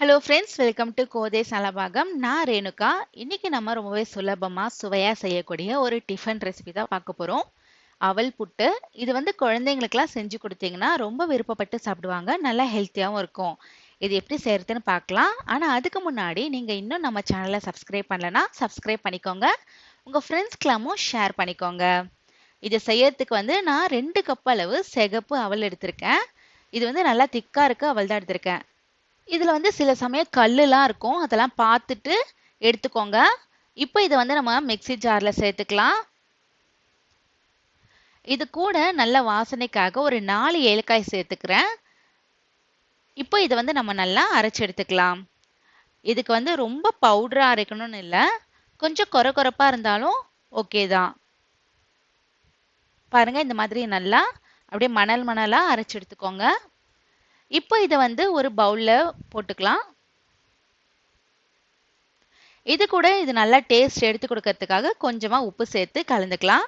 Hello friends, welcome to கோதை சலபாகம். நான் ரேணுகா. இன்னைக்கு நம்ம ரொம்பவே சுலபமா சுவையா செய்யக்கூடிய ஒரு டிஃபன் ரெசிபி தான் பார்க்க போறோம். அவல் புட்டு. இது குழந்தைங்களுக்குலாம் செஞ்சு கொடுத்தீங்கன்னா ரொம்ப விருப்பப்பட்டு சாப்பிடுவாங்க. நல்லா ஹெல்த்தியாவும் இருக்கும். இது எப்படி செய்யறதுன்னு பார்க்கலாம். ஆனா அதுக்கு முன்னாடி நீங்க இன்னும் நம்ம சேனலை சப்ஸ்கிரைப் பண்ணலனா சப்ஸ்கிரைப் பண்ணிக்கோங்க. உங்க ஃப்ரெண்ட்ஸ்க்கெல்லாமும் ஷேர் பண்ணிக்கோங்க. இதை செய்யறதுக்கு நான் 2 கப் அளவு சிகப்பு அவல் எடுத்திருக்கேன். இது நல்லா திக்கா இருக்கு அவல் தான் எடுத்திருக்கேன். இதுல சில சமயம் கல்லுலாம் இருக்கும். அதெல்லாம் பார்த்துட்டு எடுத்துக்கோங்க. இப்போ இதை நம்ம மிக்ஸி ஜார்ல சேர்த்துக்கலாம். இது கூட நல்ல வாசனைக்காக ஒரு 4 ஏலக்காய் சேர்த்துக்கிறேன். இப்போ இதை நம்ம நல்லா அரைச்சு எடுத்துக்கலாம். இதுக்கு ரொம்ப பவுடரா அரைக்கணும்னு இல்லை, கொஞ்சம் கொர கொரப்பா இருந்தாலும் ஓகே தான். பாருங்க, இந்த மாதிரி நல்லா அப்படியே மணல் மணலா அரைச்சு எடுத்துக்கோங்க. இப்போ இதை ஒரு பவுல்ல போட்டுக்கலாம். இது கூட இது நல்லா டேஸ்ட் எடுத்து கொடுக்கறதுக்காக கொஞ்சமா உப்பு சேர்த்து கலந்துக்கலாம்.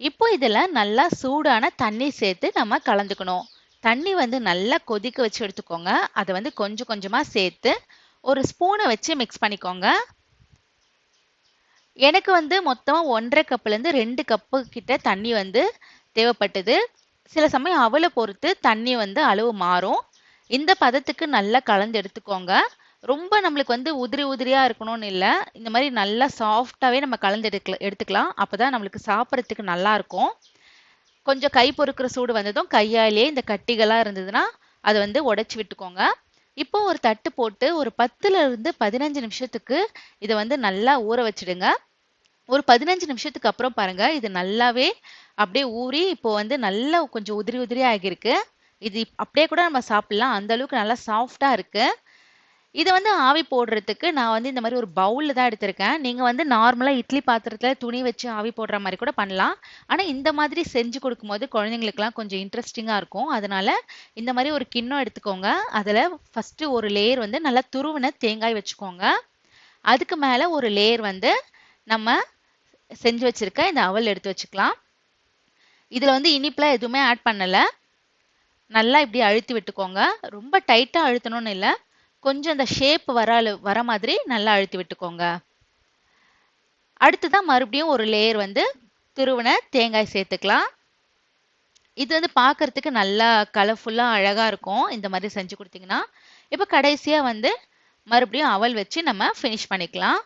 இப்போ இதில் நல்லா சூடான தண்ணி சேர்த்து நம்ம கலந்துக்கணும். தண்ணி நல்லா கொதிக்க வச்சு எடுத்துக்கோங்க. அதை கொஞ்சம் கொஞ்சமா சேர்த்து ஒரு ஸ்பூனை வச்சு மிக்ஸ் பண்ணிக்கோங்க. எனக்கு மொத்தமா 1.5 கப்லேருந்து 2 கப்பு கிட்ட தண்ணி தேவைப்பட்டது. சில சமயம் அவலை பொறுத்து தண்ணி அளவு மாறும். இந்த பதத்துக்கு நல்லா கலந்து எடுத்துக்கோங்க. ரொம்ப நம்மளுக்கு உதிரி உதிரியா இருக்கணும்னு இல்லை, இந்த மாதிரி நல்லா சாஃப்டாவே நம்ம கலந்து எடுத்துக்கலாம். அப்பதான் நம்மளுக்கு சாப்பிட்றதுக்கு நல்லா இருக்கும். கொஞ்சம் கை பொறுக்கிற சூடு வந்ததும் கையாலேயே இந்த கட்டிகளா இருந்ததுன்னா அதை உடைச்சு விட்டுக்கோங்க. இப்போ ஒரு தட்டு போட்டு ஒரு 10ல இருந்து 15 நிமிஷத்துக்கு இதை நல்லா ஊற வச்சிடுங்க. ஒரு 15 நிமிஷத்துக்கு அப்புறம் பாருங்க, இது நல்லாவே அப்படியே ஊறி இப்போ நல்லா கொஞ்சம் உதிரி உதிரியா ஆகியிருக்கு. இது அப்படியே கூட நம்ம சாப்பிடலாம், அந்த அளவுக்கு நல்லா சாஃப்டா இருக்கு. இதை ஆவி போடுறதுக்கு நான் இந்த மாதிரி ஒரு பவுல்ல தான் எடுத்திருக்கேன். நீங்க நார்மலா இட்லி பாத்திரத்துல துணி வச்சு ஆவி போடுற மாதிரி கூட பண்ணலாம். ஆனா இந்த மாதிரி செஞ்சு கொடுக்கும்போது குழந்தைங்களுக்குலாம் கொஞ்சம் இன்ட்ரெஸ்டிங்கா இருக்கும். அதனால இந்த மாதிரி ஒரு கிண்ணம் எடுத்துக்கோங்க. அதுல ஃபர்ஸ்ட் ஒரு லேயர் நல்லா துருவின தேங்காய் வச்சுக்கோங்க. அதுக்கு மேல ஒரு லேயர் நம்ம செஞ்சு வச்சிருக்க இந்த அவல் எடுத்து வச்சுக்கலாம். இதுல இனிப்புலாம் எதுவுமே ஆட் பண்ணல. நல்லா இப்படி அழுத்தி விட்டுக்கோங்க. ரொம்ப டைட்டா அழுத்தணும்னு இல்லை, கொஞ்சம் இந்த ஷேப் வர மாதிரி நல்லா அழுத்தி விட்டுக்கோங்க. அடுத்துதான் மறுபடியும் ஒரு லேயர் துருவின தேங்காய் சேர்த்துக்கலாம். இது பார்க்கறதுக்கு நல்லா கலர்ஃபுல்லா அழகா இருக்கும் இந்த மாதிரி செஞ்சு கொடுத்தீங்கன்னா. இப்போ கடைசியா மறுபடியும் அவல் வச்சு நம்ம ஃபினிஷ் பண்ணிக்கலாம்.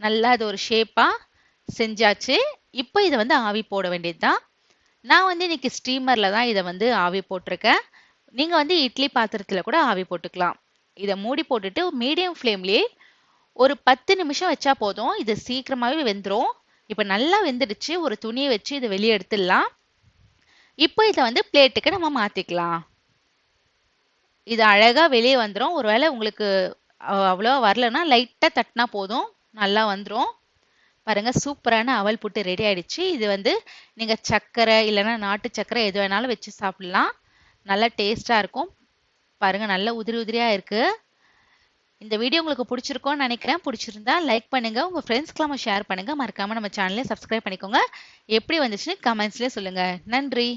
நல்லா இது ஒரு ஷேப்பா செஞ்சாச்சு. இப்போ இதை ஆவி போட வேண்டியதுதான். நான் இன்னைக்கு ஸ்டீமர்ல தான் இதை ஆவி போட்டிருக்கேன். நீங்க இட்லி பாத்திரத்துல கூட ஆவி போட்டுக்கலாம். இதை மூடி போட்டுட்டு மீடியம் ஃப்ளேம்லயே ஒரு 10 நிமிஷம் வச்சா போதும். இது சீக்கிரமாவே வெந்துடும். இப்ப நல்லா வெந்துடுச்சு. ஒரு துணியை வச்சு இதை வெளியே எடுத்துடலாம். இப்போ இதை பிளேட்டுக்கு நம்ம மாத்திக்கலாம். இது அழகா வெளியே வந்துடும். ஒருவேளை உங்களுக்கு அவ்வளவா வரலன்னா லைட்டா தட்டினா போதும், நல்லா வந்துடும். பாருங்க, சூப்பரான அவல் புட்டு ரெடி ஆயிடுச்சு. இது நீங்க சர்க்கரை இல்லைன்னா நாட்டு சர்க்கரை எது வேணாலும் வச்சு சாப்பிடலாம். நல்லா டேஸ்டா இருக்கும். பாருங்க, நல்ல உதிரி உதிரியா இருக்கு. இந்த வீடியோ உங்களுக்கு பிடிச்சிருக்கும்னு நினைக்கிறேன். பிடிச்சிருந்தா லைக் பண்ணுங்க, உங்க ஃப்ரெண்ட்ஸ்க்கெல்லாம் ஷேர் பண்ணுங்க. மறக்காம நம்ம சேனலை சப்ஸ்கிரைப் பண்ணிக்கோங்க. எப்படி வந்துச்சுன்னு கமெண்ட்ஸ்ல சொல்லுங்க. நன்றி.